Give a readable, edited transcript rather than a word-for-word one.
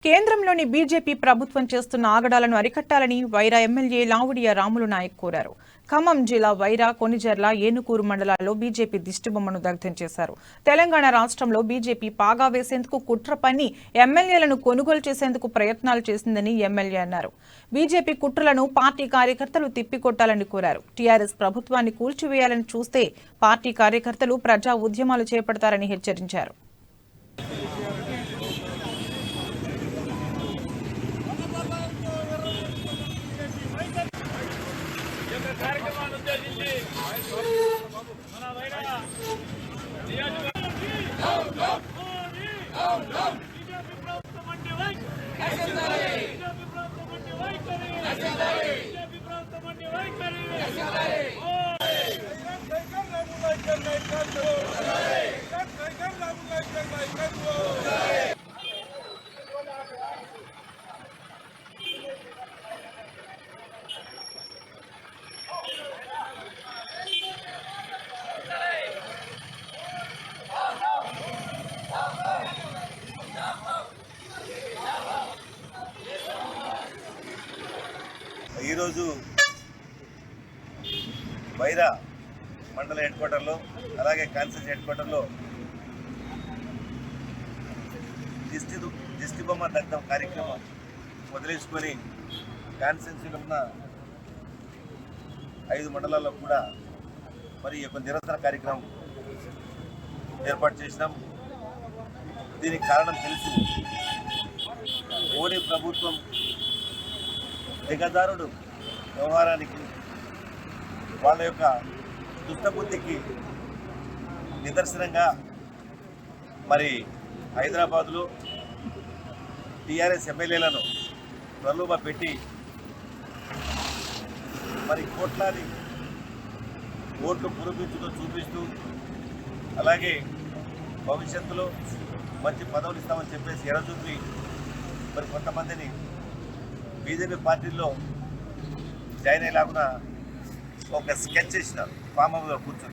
కేంద్రంలోని బీజేపీ ప్రభుత్వం చేస్తున్న ఆగడాలను అరికట్టాలని వైరా ఎమ్మెల్యే లావుడియా రాములు నాయక్ కోరారు. ఖమ్మం జిల్లా వైరా, కొనిజర్ల, ఏనుకూరు మండలాల్లో బీజేపీ దిష్టిబొమ్మను దగ్ధం చేశారు. తెలంగాణ రాష్ట్రంలో బీజేపీ పాగా వేసేందుకు కుట్ర పన్ని ఎమ్మెల్యేలను కొనుగోలు చేసేందుకు ప్రయత్నాలు చేసిందని ఎమ్మెల్యే అన్నారు. బీజేపీ కుట్రలను పార్టీ కార్యకర్తలు తిప్పికొట్టాలని కోరారు. టీఆర్ఎస్ ప్రభుత్వాన్ని కూల్చివేయాలని చూస్తే పార్టీ కార్యకర్తలు ప్రజా ఉద్యమాలు చేపడతారని హెచ్చరించారు. కార్యక్రమాన్ని ఉద్దేశించి మన వైరా బీజేపీ ప్రభుత్వం అంటే వైఖరి, బీజేపీ ప్రభుత్వం అంటే వైఖరి, బీజేపీ ప్రభుత్వం అంటే వైఖరి. ఈరోజు వైరా మండల హెడ్ క్వార్టర్లో అలాగే కాన్స్టిట్యూన్సీ హెడ్ క్వార్టర్లో దిష్టిబొమ్మ దగ్ధం కార్యక్రమం వదిలేసుకొని కాన్స్టిట్యూన్సీలో ఉన్న 5 మండలాల్లో కూడా మరి ఈ యొక్క నిరసన కార్యక్రమం ఏర్పాటు చేసినాం. దీనికి కారణం తెలుసు. మోడీ ప్రభుత్వం దిగజారుడు వ్యవహారానికి, వాళ్ళ యొక్క దుష్టబుద్ధికి నిదర్శనంగా మరి హైదరాబాదులో టీఆర్ఎస్ ఎమ్మెల్యేలను ప్రలోభ పెట్టి మరి కోట్లాది ఓట్లు చూపిస్తూ అలాగే భవిష్యత్తులో మంచి పదవులు ఇస్తామని చెప్పేసి ఎరచూపి మరి కొంతమందిని బీజేపీ పార్టీలో జాయిన్ అయ్యేలాగా ఒక స్కెచ్ చేసినారు. ఫామ్ హౌస్లో కూర్చొని